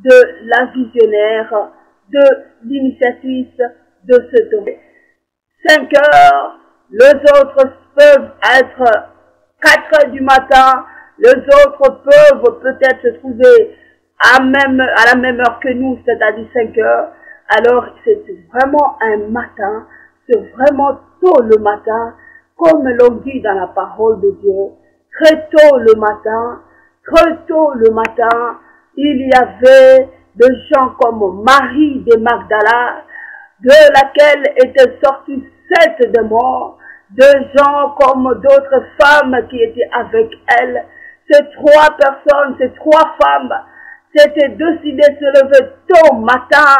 De la visionnaire, de l'initiatrice de ce don. 5 heures, les autres peuvent être 4 heures du matin, les autres peuvent peut-être se trouver à la même heure que nous, c'est-à-dire 5 heures. Alors c'est vraiment un matin, c'est vraiment tôt le matin, comme l'on dit dans la parole de Dieu, très tôt le matin, il y avait des gens comme Marie de Magdala, de laquelle étaient sortis 7 démons, de gens comme d'autres femmes qui étaient avec elle. Ces 3 personnes, ces 3 femmes, s'étaient décidées de se lever tôt matin.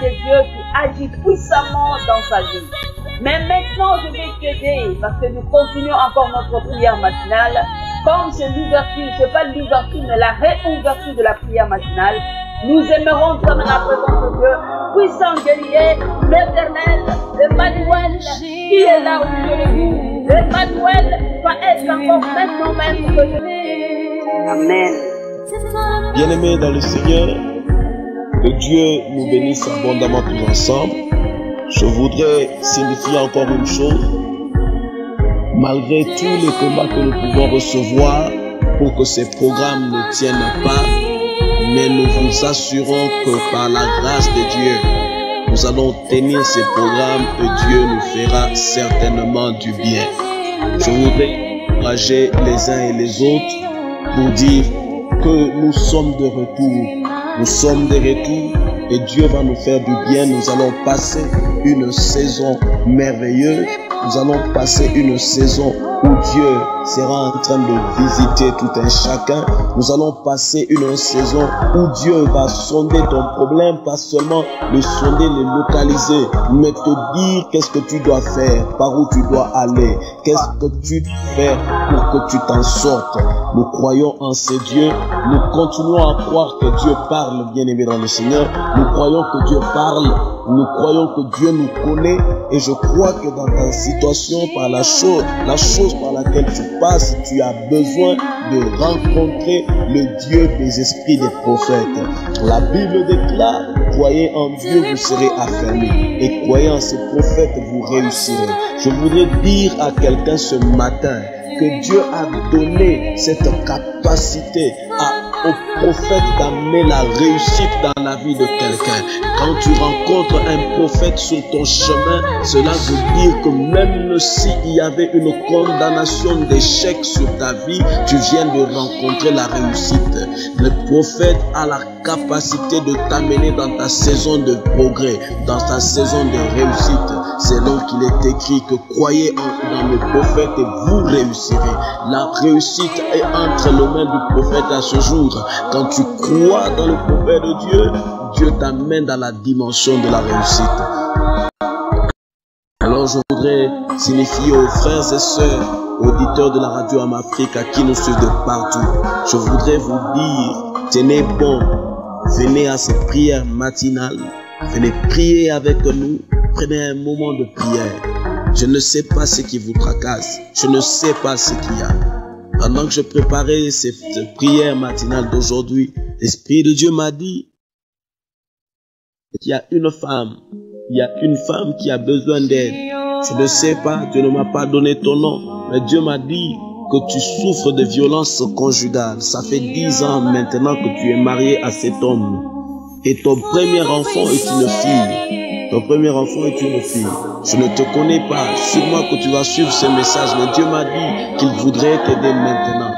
C'est Dieu qui agit puissamment dans sa vie. Mais maintenant, je vais t'aider parce que nous continuons encore notre prière matinale. Comme c'est l'ouverture, c'est pas l'ouverture, mais la réouverture de la prière matinale. Nous aimerons comme la présence de Dieu, puissant guerrier, l'Éternel, Emmanuel, qui est là au milieu de nous. Emmanuel va être encore maintenant même que je. Amen. Bien-aimés dans le Seigneur, que Dieu nous bénisse abondamment tous ensemble. Je voudrais signifier encore une chose. Malgré tous les combats que nous pouvons recevoir pour que ces programmes ne tiennent pas, mais nous vous assurons que par la grâce de Dieu, nous allons tenir ces programmes et Dieu nous fera certainement du bien. Je voudrais encourager les uns et les autres pour dire que nous sommes de retour. Nous sommes de retour et Dieu va nous faire du bien. Nous allons passer une saison merveilleuse. Nous allons passer une saison où Dieu sera en train de visiter tout un chacun. Nous allons passer une saison où Dieu va sonder ton problème, pas seulement le sonder, le localiser, mais te dire qu'est-ce que tu dois faire, par où tu dois aller, qu'est-ce que tu dois faire pour que tu t'en sortes. Nous croyons en ces dieux, nous continuons à croire que Dieu parle, bien-aimé dans le Seigneur. Nous croyons que Dieu parle, nous croyons que Dieu nous connaît, et je crois que dans ta situation, par la chose par laquelle tu passes, tu as besoin de rencontrer le Dieu des esprits des prophètes. La Bible déclare: croyez en Dieu, vous serez affermis, et croyez en ses prophètes, vous réussirez. Je voudrais dire à quelqu'un ce matin que Dieu a donné cette capacité au prophète d'amener la réussite dans la vie de quelqu'un. Quand tu rencontres un prophète sur ton chemin, cela veut dire que même s'il y avait une condamnation d'échec sur ta vie, tu viens de rencontrer la réussite. Le prophète a la capacité de t'amener dans ta saison de progrès, dans ta saison de réussite. C'est donc qu'il est écrit que croyez dans le prophète et vous réussirez. La réussite est entre les mains du prophète à ce jour. Quand tu crois dans le prophète de Dieu, Dieu t'amène dans la dimension de la réussite. Alors je voudrais signifier aux frères et sœurs, auditeurs de la radio Amafrique à qui nous suivent de partout, je voudrais vous dire, tenez bon, venez à cette prière matinale, venez prier avec nous, prenez un moment de prière. Je ne sais pas ce qui vous tracasse, je ne sais pas ce qu'il y a. Pendant que je préparais cette prière matinale d'aujourd'hui, l'Esprit de Dieu m'a dit qu'il y a une femme qui a besoin d'aide. Je ne sais pas, Dieu ne m'a pas donné ton nom, mais Dieu m'a dit que tu souffres de violence conjugale. Ça fait 10 ans maintenant que tu es marié à cet homme. Et ton premier enfant est une fille. Ton premier enfant est une fille. Je ne te connais pas. Sûrement que tu vas suivre ce message. Mais Dieu m'a dit qu'il voudrait t'aider maintenant.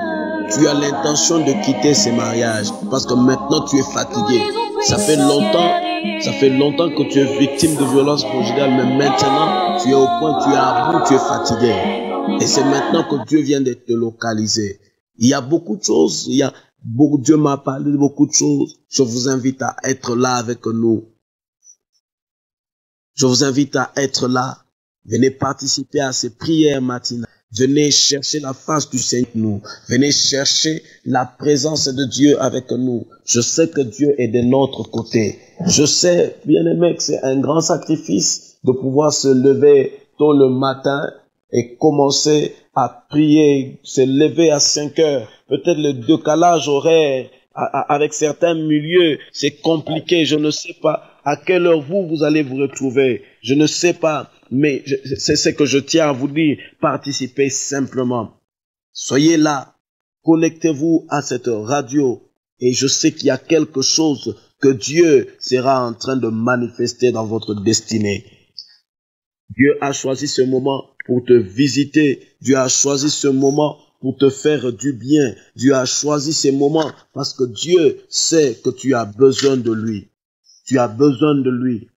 Tu as l'intention de quitter ce mariage parce que maintenant tu es fatigué. Ça fait longtemps que tu es victime de violence conjugale, mais maintenant tu es au point, tu es à bout, tu es fatigué. Et c'est maintenant que Dieu vient de te localiser. Il y a beaucoup de choses. Dieu m'a parlé de beaucoup de choses. Je vous invite à être là avec nous. Je vous invite à être là. Venez participer à ces prières matinales. Venez chercher la face du Seigneur avec nous. Venez chercher la présence de Dieu avec nous. Je sais que Dieu est de notre côté. Je sais, bien aimé, que c'est un grand sacrifice de pouvoir se lever tôt le matin et commencer à prier, se lever à 5 heures. Peut-être le décalage horaire avec certains milieux, c'est compliqué. Je ne sais pas à quelle heure vous allez vous retrouver. Je ne sais pas, mais c'est ce que je tiens à vous dire. Participez simplement. Soyez là. Connectez-vous à cette radio. Et je sais qu'il y a quelque chose que Dieu sera en train de manifester dans votre destinée. Dieu a choisi ce moment pour te visiter. Dieu a choisi ce moment pour te faire du bien. Dieu a choisi ces moments parce que Dieu sait que tu as besoin de lui. Tu as besoin de lui.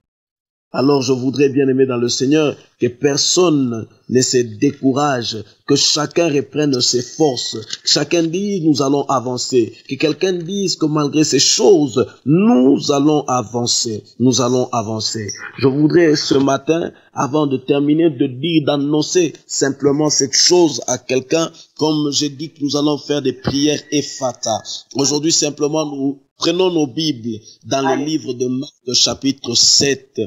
Alors je voudrais, bien aimé dans le Seigneur, que personne ne se décourage, que chacun reprenne ses forces, que chacun dise nous allons avancer, que quelqu'un dise que malgré ces choses, nous allons avancer, nous allons avancer. Je voudrais ce matin, avant de terminer, de dire, d'annoncer simplement cette chose à quelqu'un, comme j'ai dit que nous allons faire des prières Ephata. Aujourd'hui simplement nous prenons nos Bibles dans le livre de Marc chapitre 7.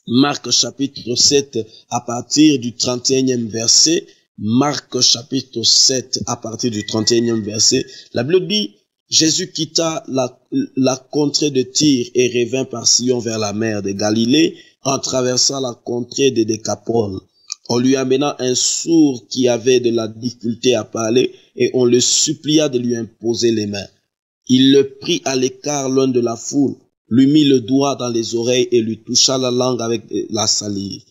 Marc chapitre 7 à partir du 31e verset. Marc chapitre 7 à partir du 31e verset. La Bible dit, Jésus quitta la contrée de Tyr et revint par Sion vers la mer de Galilée en traversant la contrée de Décapole. On lui amena un sourd qui avait de la difficulté à parler et on le supplia de lui imposer les mains. Il le prit à l'écart loin de la foule, lui mit le doigt dans les oreilles et lui toucha la langue avec la salive.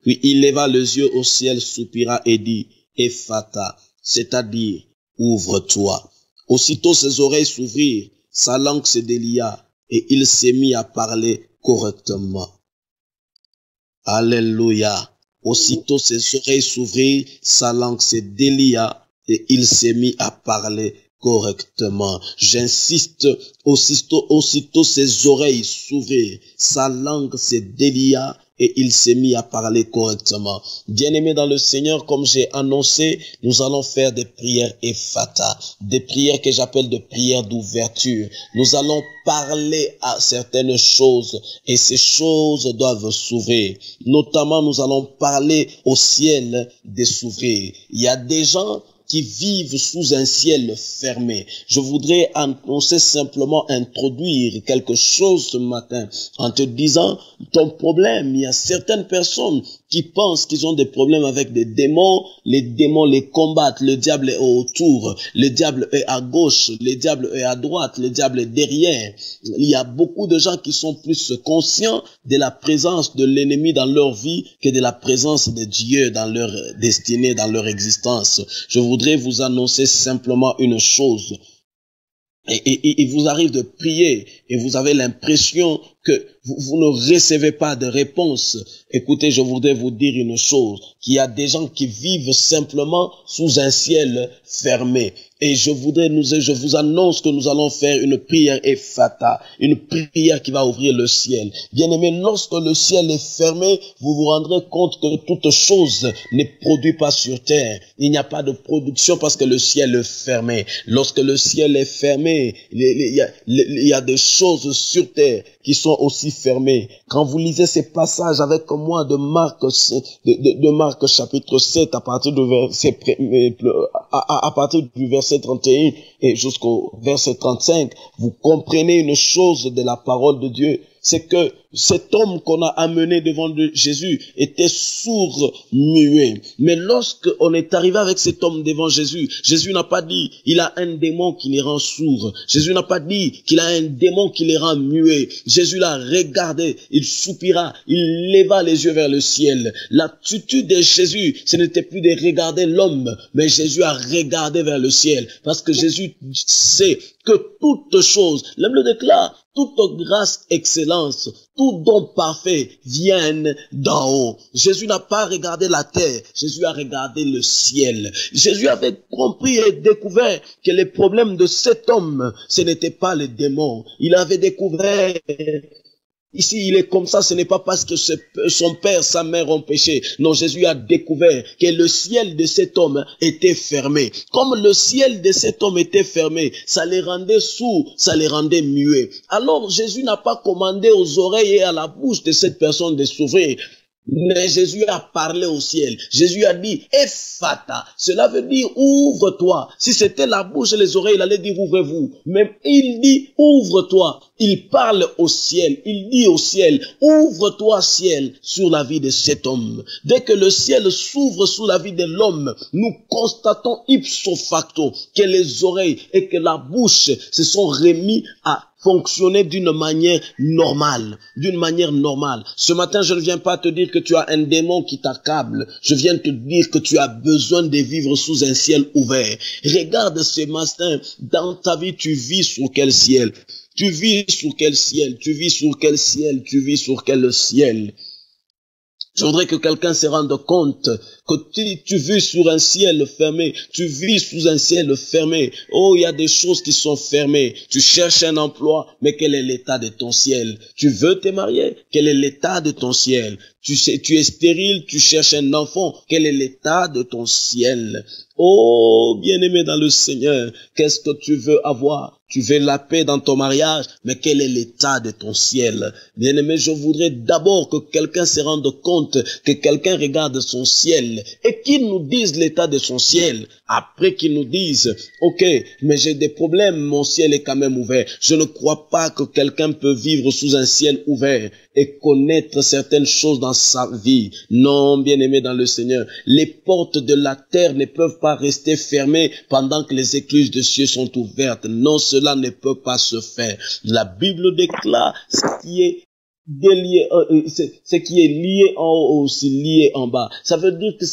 Puis il leva les yeux au ciel, soupira et dit, Ephata, c'est-à-dire, ouvre-toi. Aussitôt ses oreilles s'ouvrirent, sa langue se délia et il s'est mis à parler correctement. Alléluia. Aussitôt ses oreilles s'ouvrirent, sa langue se délia et il s'est mis à parler correctement. J'insiste, aussitôt ses oreilles s'ouvrirent, sa langue se délia et il s'est mis à parler correctement. Bien-aimés dans le Seigneur, comme j'ai annoncé, nous allons faire des prières Ephata, des prières que j'appelle des prières d'ouverture. Nous allons parler à certaines choses et ces choses doivent s'ouvrir. Notamment, nous allons parler au ciel de s'ouvrir. Il y a des gens qui vivent sous un ciel fermé. Je voudrais annoncer simplement, introduire quelque chose ce matin en te disant, ton problème, il y a certaines personnes qui pensent qu'ils ont des problèmes avec des démons, les démons les combattent, le diable est autour, le diable est à gauche, le diable est à droite, le diable est derrière. Il y a beaucoup de gens qui sont plus conscients de la présence de l'ennemi dans leur vie que de la présence de Dieu dans leur destinée, dans leur existence. Je voudrais vous annoncer simplement une chose. Et il vous arrive de prier et vous avez l'impression que vous ne recevez pas de réponse. Écoutez, je voudrais vous dire une chose, qu'il y a des gens qui vivent simplement sous un ciel fermé. Et je vous annonce que nous allons faire une prière Ephata, une prière qui va ouvrir le ciel. Bien-aimés, lorsque le ciel est fermé, vous vous rendrez compte que toute chose ne produit pas sur terre. Il n'y a pas de production parce que le ciel est fermé. Lorsque le ciel est fermé, il y a des choses sur terre qui sont aussi fermées. Quand vous lisez ces passages avec moi de Marc chapitre 7 à partir du verset 31 et jusqu'au verset 35, vous comprenez une chose de la parole de Dieu. C'est que cet homme qu'on a amené devant Jésus était sourd, muet. Mais lorsque on est arrivé avec cet homme devant Jésus, Jésus n'a pas dit, il a un démon qui les rend sourds. Jésus n'a pas dit qu'il a un démon qui les rend muets. Jésus l'a regardé, il soupira, il leva les yeux vers le ciel. L'attitude de Jésus, ce n'était plus de regarder l'homme, mais Jésus a regardé vers le ciel. Parce que Jésus sait que toute chose, l'homme le déclare, toute grâce, excellence, tout don parfait viennent d'en haut. Jésus n'a pas regardé la terre, Jésus a regardé le ciel. Jésus avait compris et découvert que les problèmes de cet homme, ce n'était pas les démons. Il avait découvert Ici, il est comme ça, ce n'est pas parce que son père, sa mère ont péché. Non, Jésus a découvert que le ciel de cet homme était fermé. Comme le ciel de cet homme était fermé, ça les rendait sourds, ça les rendait muets. Alors, Jésus n'a pas commandé aux oreilles et à la bouche de cette personne de s'ouvrir. Mais Jésus a parlé au ciel. Jésus a dit, Ephata. Cela veut dire, ouvre-toi. Si c'était la bouche et les oreilles, il allait dire, ouvrez-vous. Mais il dit, ouvre-toi. Il parle au ciel. Il dit au ciel, ouvre-toi ciel sur la vie de cet homme. Dès que le ciel s'ouvre sur la vie de l'homme, nous constatons ipso facto que les oreilles et que la bouche se sont remis à fonctionner d'une manière normale, Ce matin, je ne viens pas te dire que tu as un démon qui t'accable. Je viens te dire que tu as besoin de vivre sous un ciel ouvert. Regarde ce matin, dans ta vie, tu vis sur quel ciel? Tu vis sur quel ciel? Tu vis sur quel ciel? Tu vis sur quel ciel? Je voudrais que quelqu'un se rende compte que tu vis sur un ciel fermé, tu vis sous un ciel fermé. Oh, il y a des choses qui sont fermées. Tu cherches un emploi, mais quel est l'état de ton ciel? Tu veux te marier? Quel est l'état de ton ciel? Tu es stérile, tu cherches un enfant. Quel est l'état de ton ciel? Oh, bien-aimé dans le Seigneur, qu'est-ce que tu veux avoir? Tu veux la paix dans ton mariage, mais quel est l'état de ton ciel? Bien-aimé, je voudrais d'abord que quelqu'un se rende compte, que quelqu'un regarde son ciel et qu'il nous dise l'état de son ciel. Après qu'il nous dise, ok, mais j'ai des problèmes, mon ciel est quand même ouvert. Je ne crois pas que quelqu'un peut vivre sous un ciel ouvert et connaître certaines choses dans sa vie. Non, bien-aimé dans le Seigneur, les portes de la terre ne peuvent pas rester fermées pendant que les écluses des cieux sont ouvertes. Non, cela ne peut pas se faire. La Bible déclare ce qui est lié en haut aussi lié en bas. Ça veut dire que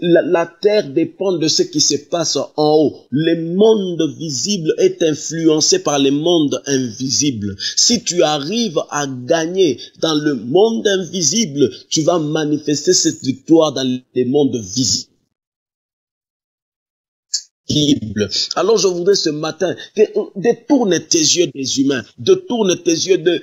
la terre dépend de ce qui se passe en haut. Le monde visible est influencé par le monde invisible. Si tu arrives à gagner dans le monde invisible, tu vas manifester cette victoire dans le monde visible. Alors je voudrais ce matin que détourne tes yeux des humains, détourne tes yeux de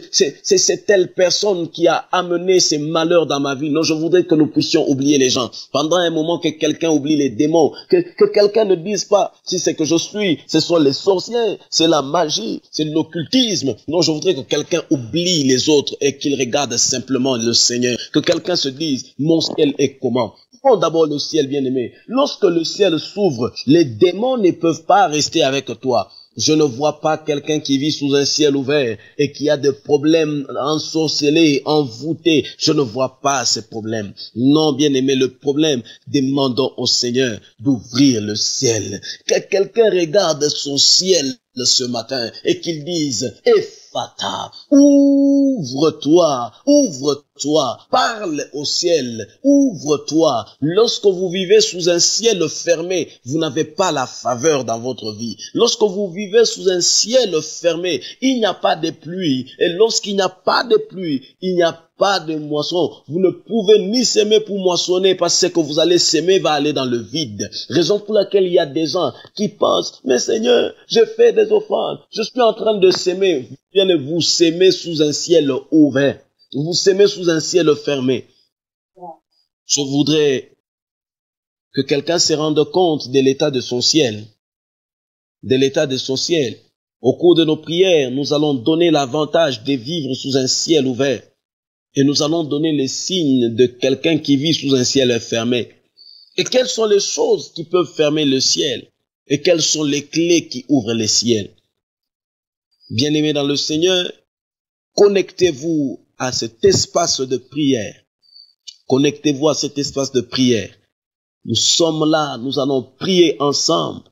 c'est telle personne qui a amené ces malheurs dans ma vie. Non, je voudrais que nous puissions oublier les gens. Pendant un moment que quelqu'un oublie les démons, que quelqu'un ne dise pas si c'est que je suis, ce sont les sorciers, c'est la magie, c'est l'occultisme. Non, je voudrais que quelqu'un oublie les autres et qu'il regarde simplement le Seigneur. Que quelqu'un se dise, mon ciel est comment? Prends d'abord le ciel, bien-aimé. Lorsque le ciel s'ouvre, les démons ne peuvent pas rester avec toi. Je ne vois pas quelqu'un qui vit sous un ciel ouvert et qui a des problèmes ensorcelés, envoûtés. Je ne vois pas ces problèmes. Non, bien-aimé, le problème, demandons au Seigneur d'ouvrir le ciel. Que quelqu'un regarde son ciel ce matin et qu'il dise, Ephata, ouvre-toi, ouvre-toi, parle au ciel, ouvre-toi. Lorsque vous vivez sous un ciel fermé, vous n'avez pas la faveur dans votre vie. Lorsque vous vivez sous un ciel fermé, il n'y a pas de pluie. Et lorsqu'il n'y a pas de pluie, il n'y a pas de moisson. Vous ne pouvez ni s'aimer pour moissonner parce que ce que vous allez s'aimer va aller dans le vide. Raison pour laquelle il y a des gens qui pensent, mais Seigneur, je fais des offrandes, je suis en train de s'aimer. Bien, vous s'aimez sous un ciel ouvert. Vous s'aimez sous un ciel fermé. Je voudrais que quelqu'un se rende compte de l'état de son ciel. De l'état de son ciel. Au cours de nos prières, nous allons donner l'avantage de vivre sous un ciel ouvert. Et nous allons donner les signes de quelqu'un qui vit sous un ciel fermé. Et quelles sont les choses qui peuvent fermer le ciel? Et quelles sont les clés qui ouvrent les ciels? Bien-aimés dans le Seigneur, connectez-vous à cet espace de prière. Connectez-vous à cet espace de prière. Nous sommes là, nous allons prier ensemble.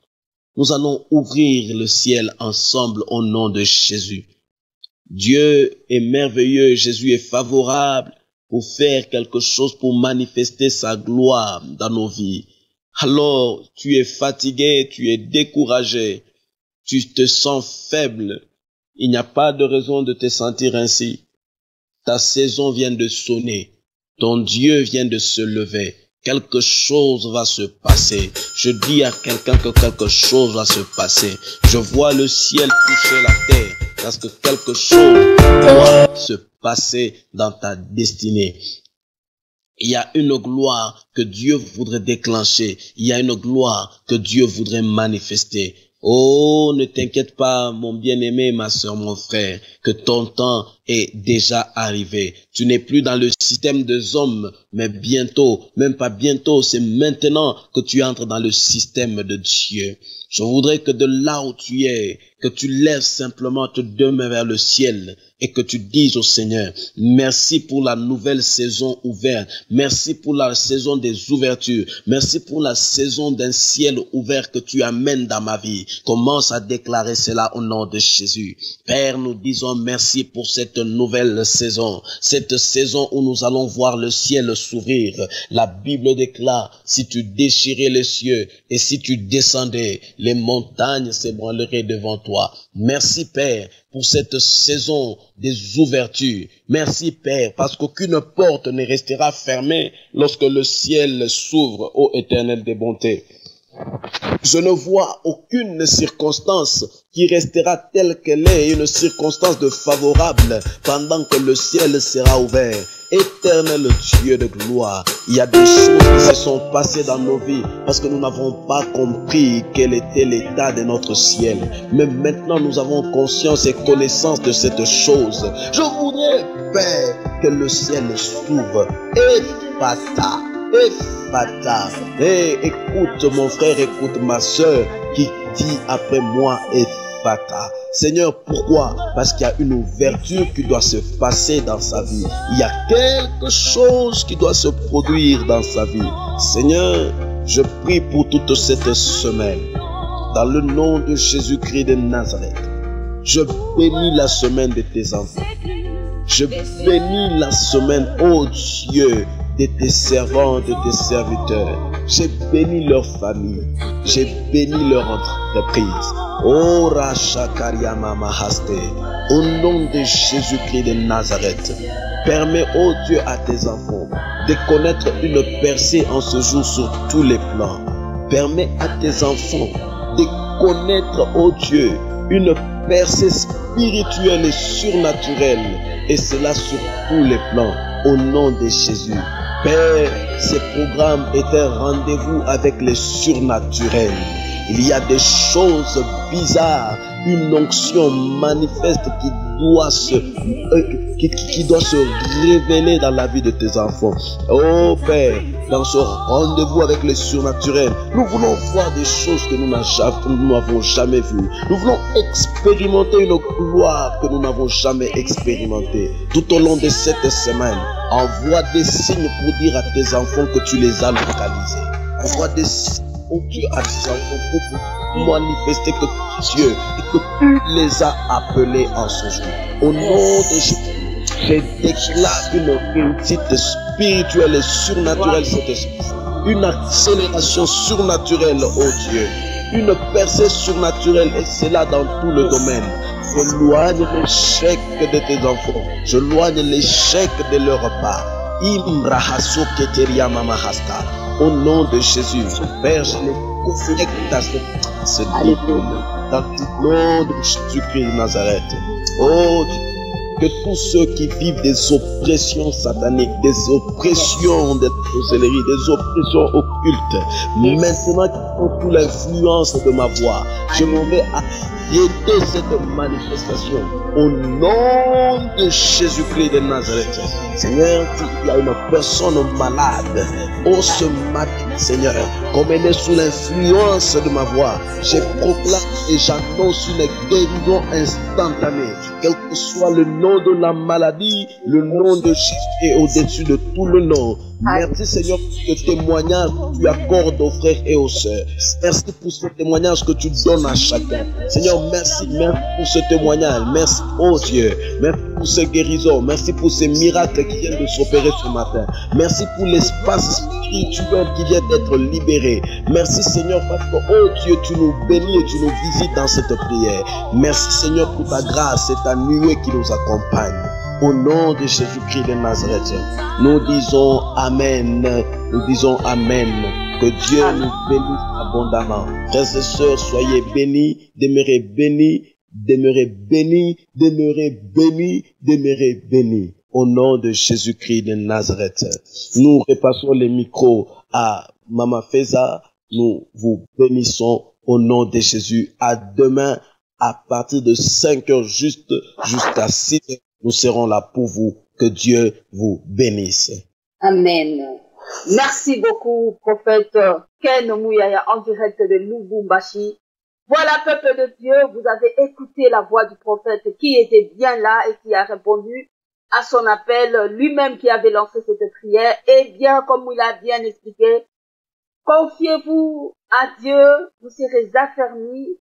Nous allons ouvrir le ciel ensemble au nom de Jésus. Dieu est merveilleux, Jésus est favorable pour faire quelque chose, pour manifester sa gloire dans nos vies. Alors, tu es fatigué, tu es découragé, tu te sens faible. Il n'y a pas de raison de te sentir ainsi. Ta saison vient de sonner, ton Dieu vient de se lever. quelque chose va se passer. Je dis à quelqu'un que quelque chose va se passer. Je vois le ciel toucher la terre parce que quelque chose doit se passer dans ta destinée. Il y a une gloire que Dieu voudrait déclencher. Il y a une gloire que Dieu voudrait manifester. Oh, ne t'inquiète pas, mon bien-aimé, ma soeur, mon frère, que ton temps est déjà arrivé. Tu n'es plus dans le système des hommes, mais bientôt, même pas bientôt, c'est maintenant que tu entres dans le système de Dieu. Je voudrais que de là où tu es, que tu lèves simplement tes deux mains vers le ciel et que tu dises au Seigneur, merci pour la nouvelle saison ouverte, merci pour la saison des ouvertures, merci pour la saison d'un ciel ouvert que tu amènes dans ma vie. Commence à déclarer cela au nom de Jésus. Père, nous disons merci pour cette nouvelle saison où nous allons voir le ciel s'ouvrir. La Bible déclare, si tu déchirais les cieux et si tu descendais, les montagnes s'ébranleraient devant toi. Merci Père pour cette saison des ouvertures. Merci Père parce qu'aucune porte ne restera fermée lorsque le ciel s'ouvre, ô Éternel des bontés. Je ne vois aucune circonstance qui restera telle qu'elle est, une circonstance de favorable pendant que le ciel sera ouvert. Éternel Dieu de gloire, il y a des choses qui se sont passées dans nos vies parce que nous n'avons pas compris quel était l'état de notre ciel. Mais maintenant nous avons conscience et connaissance de cette chose. Je voudrais, Père, que le ciel s'ouvre. Ephata. Écoute mon frère, écoute ma soeur qui dit après moi Ephata. Seigneur, pourquoi? Parce qu'il y a une ouverture qui doit se passer dans sa vie. Il y a quelque chose qui doit se produire dans sa vie. Seigneur, je prie pour toute cette semaine. Dans le nom de Jésus-Christ de Nazareth, je bénis la semaine de tes enfants. Je bénis la semaine, oh Dieu, de tes servants, de tes serviteurs. J'ai béni leur famille. J'ai béni leur entreprise. Oh Rachakaria Mama Haste. Au nom de Jésus-Christ de Nazareth, permets, oh Dieu, à tes enfants de connaître une percée en ce jour sur tous les plans. Permets à tes enfants de connaître, oh Dieu, une percée spirituelle et surnaturelle. Et cela sur tous les plans. Au nom de Jésus. Père, ces programmes est un rendez-vous avec les surnaturels. Il y a des choses bizarres, une onction manifeste qui doit se révéler dans la vie de tes enfants. Oh Père, dans ce rendez-vous avec les surnaturels, nous voulons voir des choses que nous n'avons jamais vues. Nous voulons expérimenter une gloire que nous n'avons jamais expérimentée. Tout au long de cette semaine, envoie des signes pour dire à tes enfants que tu les as localisés. Envoie des signes, oh Dieu, à tes enfants pour manifester que Dieu et que tu les as appelés en ce jour. Au nom de Jésus, je déclare une réussite spirituelle et surnaturelle cette espèce. Une accélération surnaturelle, oh Dieu. Une percée surnaturelle, et c'est là dans tout le domaine. Je loigne l'échec de tes enfants. Je loigne l'échec de leur part. Imrahaso keteria mama hasta. Au nom de Jésus, Père, je les connecte à ce diplôme. Dans le nom de Jésus-Christ de Nazareth. Oh Dieu. Que tous ceux qui vivent des oppressions sataniques, des oppressions de sorcellerie, des oppressions occultes, maintenant qu'ils ont sous l'influence de ma voix, je m'en vais arrêter cette manifestation au nom de Jésus-Christ de Nazareth. Seigneur, s'il y a une personne malade, oh ce matin, Seigneur, comme elle est sous l'influence de ma voix, je proclame et j'annonce une guérison instantanée. Quel que soit le nom de la maladie, le nom de Jésus est au-dessus de tout le nom. Merci Seigneur pour ce témoignage que tu accordes aux frères et aux sœurs. Merci pour ce témoignage que tu donnes à chacun. Seigneur, merci pour ce témoignage. Merci, oh Dieu. Merci pour ces guérisons. Merci pour ces miracles qui viennent de s'opérer ce matin. Merci pour l'espace spirituel qui vient d'être libéré. Merci Seigneur parce que, oh Dieu, tu nous bénis et tu nous visites dans cette prière. Merci Seigneur pour ta grâce et ta nuée qui nous accompagne. au nom de Jésus-Christ de Nazareth. Nous disons Amen. Nous disons Amen. Que Dieu nous bénisse abondamment. Frères et sœurs, soyez bénis, demeurez bénis, demeurez bénis, demeurez bénis, demeurez bénis. Au nom de Jésus-Christ de Nazareth. Nous repassons les micros à Maman Feza. Nous vous bénissons au nom de Jésus. À demain, à partir de 5 heures jusqu'à 6 heures, nous serons là pour vous. Que Dieu vous bénisse. Amen. Merci beaucoup, prophète Ken Mouyaya, en direct de Lubumbashi. Voilà, peuple de Dieu, vous avez écouté la voix du prophète qui était bien là et qui a répondu à son appel, lui-même qui avait lancé cette prière. Et bien, comme il a bien expliqué, confiez-vous à Dieu, vous serez affermis,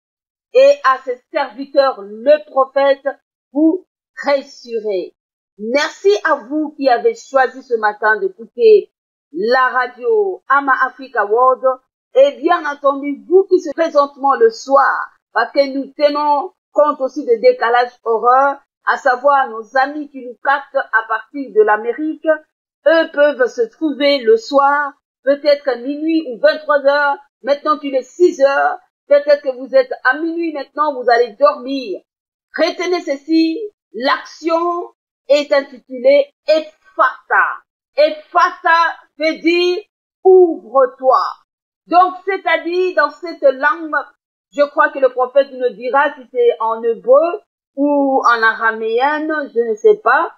et à ses serviteurs, le prophète, vous réussirez. Merci à vous qui avez choisi ce matin d'écouter la radio Ama Africa World, et bien entendu, vous qui se présentement le soir, parce que nous tenons compte aussi de décalage horaire, à savoir nos amis qui nous captent à partir de l'Amérique, eux peuvent se trouver le soir, peut-être à minuit ou 23 heures, maintenant qu'il est 6 heures, peut-être que vous êtes à minuit maintenant, vous allez dormir. Retenez ceci, l'action est intitulée Ephphatha. Ephphatha veut dire ouvre-toi. Donc, c'est-à-dire, dans cette langue, je crois que le prophète nous dira si c'est en hébreu ou en araméen, je ne sais pas.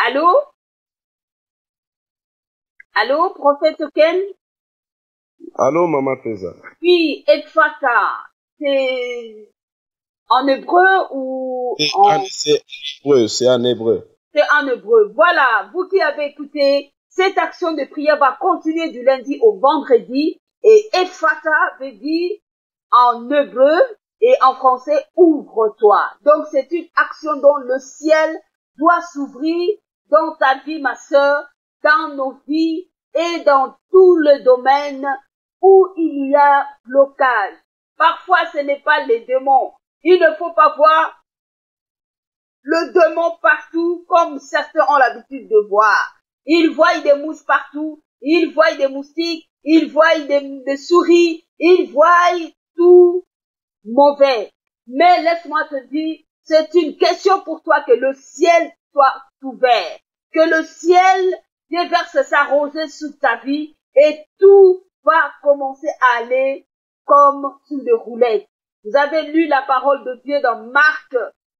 Allô? Allô, prophète Ken? Allô, Maman Feza. Puis, Ephphatha, c'est en hébreu ou C'est en hébreu. C'est en hébreu. Voilà, vous qui avez écouté, cette action de prière va continuer du lundi au vendredi. Et Ephphatha veut dire en hébreu et en français, ouvre-toi. Donc, c'est une action dont le ciel doit s'ouvrir dans ta vie, ma sœur, dans nos vies et dans tout le domaine où il y a blocage. Parfois, ce n'est pas les démons. Il ne faut pas voir le démon partout comme certains ont l'habitude de voir. Ils voient des mouches partout, ils voient des moustiques, ils voient des souris, ils voient tout mauvais. Mais laisse-moi te dire, c'est une question pour toi que le ciel soit ouvert, que le ciel déverse sa rosée sur ta vie et tout va commencer à aller comme sur des roulettes. Vous avez lu la parole de Dieu dans Marc,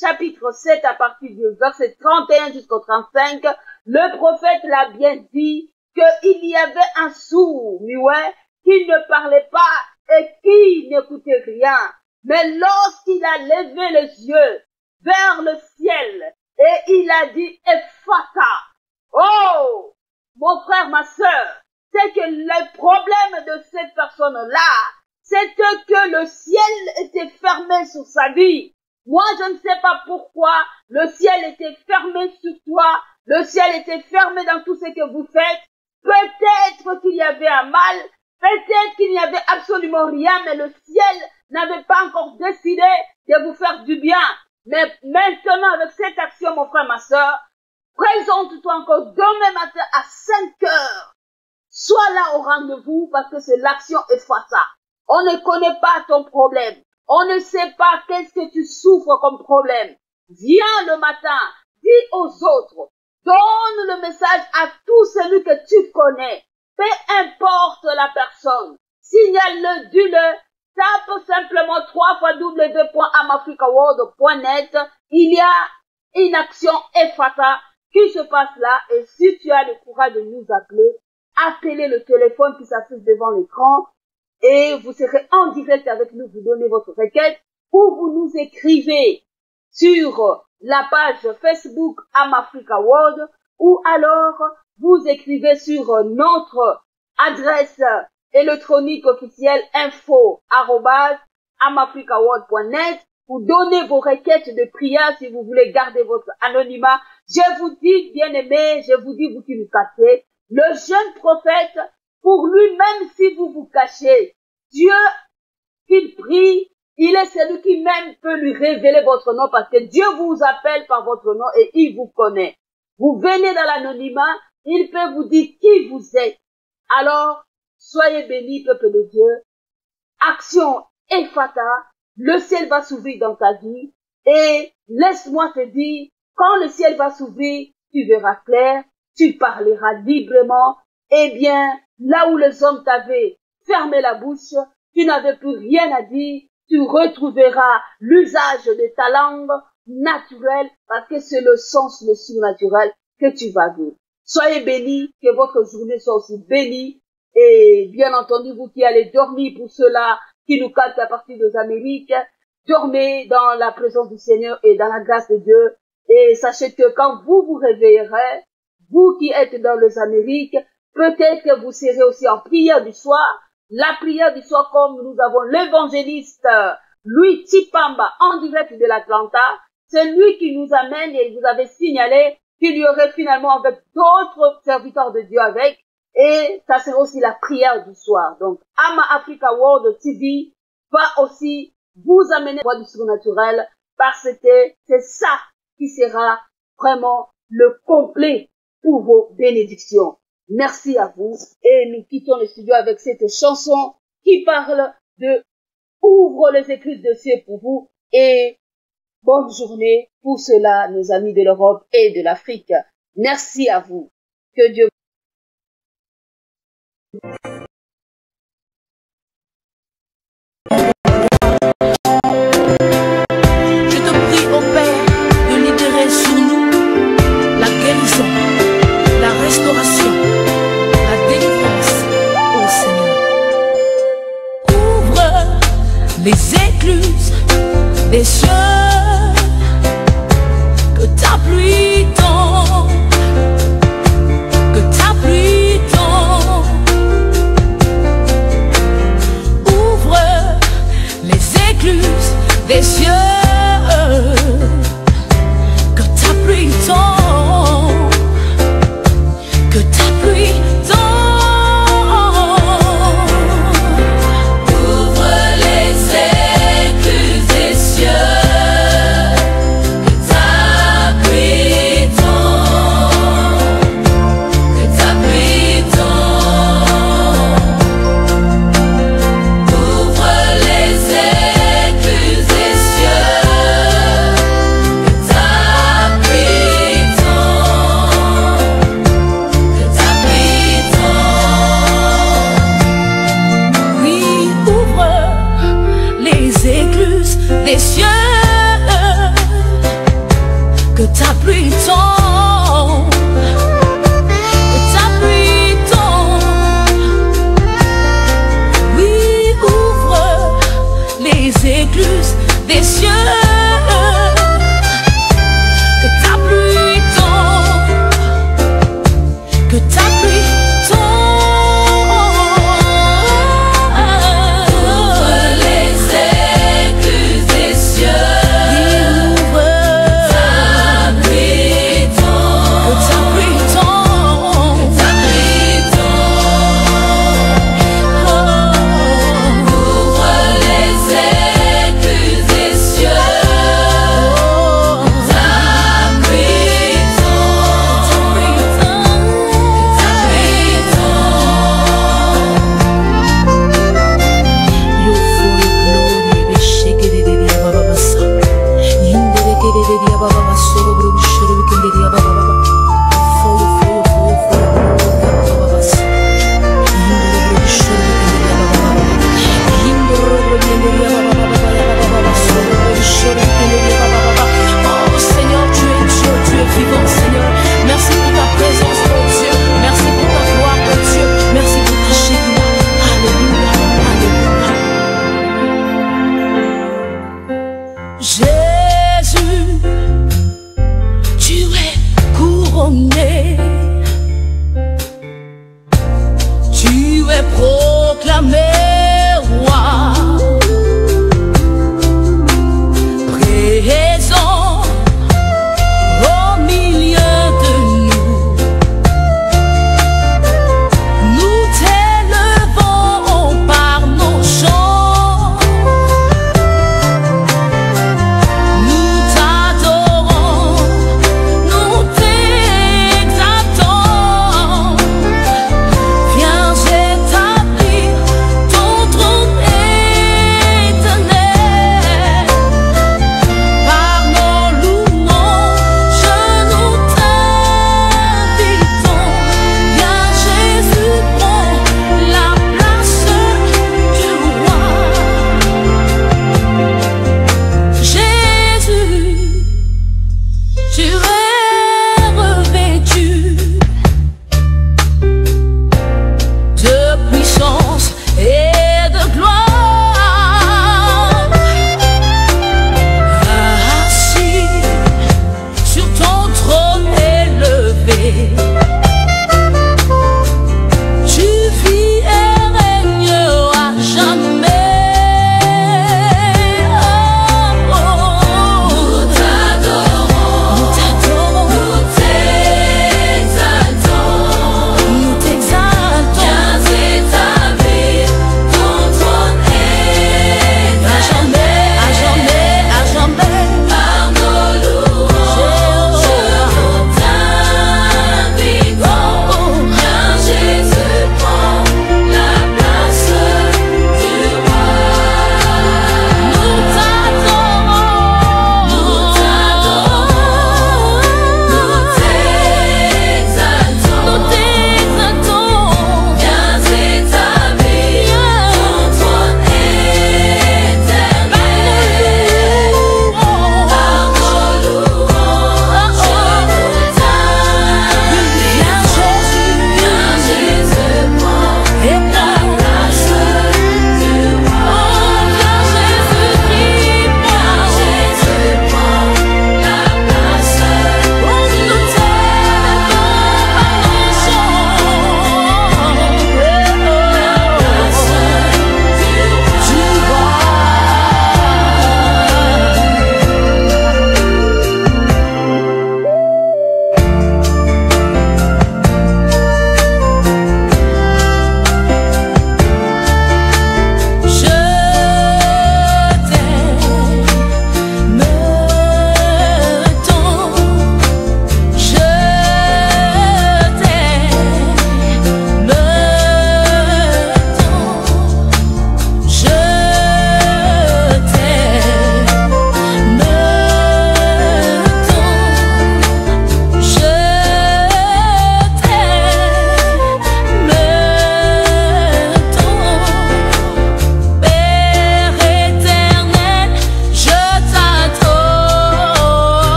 chapitre 7, à partir du verset 31 jusqu'au 35. Le prophète l'a bien dit qu'il y avait un sourd, muet, qui ne parlait pas et qui n'écoutait rien. Mais lorsqu'il a levé les yeux vers le ciel et il a dit Ephphatha, oh, mon frère, ma sœur, c'est que le problème de cette personne-là, c'est que le ciel était fermé sur sa vie. Moi, je ne sais pas pourquoi le ciel était fermé sur toi, le ciel était fermé dans tout ce que vous faites. Peut-être qu'il y avait un mal, peut-être qu'il n'y avait absolument rien, mais le ciel n'avait pas encore décidé de vous faire du bien. Mais maintenant, avec cette action, mon frère, ma sœur, présente-toi encore demain matin à 5 heures. Sois là au rendez-vous parce que c'est l'action Ephphatha. On ne connaît pas ton problème. On ne sait pas qu'est-ce que tu souffres comme problème. Viens le matin, dis aux autres, donne le message à tout celui que tu connais. Peu importe la personne, signale-le, dis-le, tape simplement www.amafricaworld.net. Il y a une action Ephphatha qui se passe là et si tu as le courage de nous appeler, appelez le téléphone qui s'affiche devant l'écran. Et vous serez en direct avec nous, vous donnez votre requête, ou vous nous écrivez sur la page Facebook Amafrica World, ou alors vous écrivez sur notre adresse électronique officielle info@amafricaworld.net. Vous donnez vos requêtes de prière si vous voulez garder votre anonymat. Je vous dis, bien-aimés, je vous dis, vous qui nous cachez, le jeune prophète, pour lui, même si vous vous cachez, Dieu, qu'il prie Il est celui qui même peut lui révéler votre nom parce que Dieu vous appelle par votre nom et il vous connaît. Vous venez dans l'anonymat, il peut vous dire qui vous êtes. Alors, soyez bénis, peuple de Dieu. Action Ephata, le ciel va s'ouvrir dans ta vie et laisse-moi te dire, quand le ciel va s'ouvrir, tu verras clair, tu parleras librement. Eh bien, là où les hommes t'avaient fermé la bouche, tu n'avais plus rien à dire, tu retrouveras l'usage de ta langue naturelle parce que c'est le sens, le surnaturel que tu vas vivre. Soyez bénis, que votre journée soit aussi bénie. Et bien entendu, vous qui allez dormir, pour ceux-là qui nous captent à partir des Amériques, dormez dans la présence du Seigneur et dans la grâce de Dieu. Et sachez que quand vous vous réveillerez, vous qui êtes dans les Amériques, peut-être que vous serez aussi en prière du soir. La prière du soir, comme nous avons l'évangéliste Louis Tipamba en direct de l'Atlanta, c'est lui qui nous amène et vous avait signalé qu'il y aurait finalement avec d'autres serviteurs de Dieu avec. Et ça sera aussi la prière du soir. Donc, Ama Africa World TV va aussi vous amener la voie du surnaturel parce que c'est ça qui sera vraiment le complet pour vos bénédictions. Merci à vous et nous quittons le studio avec cette chanson qui parle de ouvre les écrits de cieux pour vous et bonne journée pour cela, nos amis de l'Europe et de l'Afrique. Merci à vous. Que Dieu les écluses des cieux, que ta pluie tombe, que ta pluie tombe. Ouvre les écluses des cieux, que ta pluie tombe, que ta pluie tombe. Des cieux, que ta pluie tombe, que ta pluie tombe. Oui, ouvre les écluses des cieux, que ta pluie tombe, que ta pluie tombe. Jésus, tu es couronné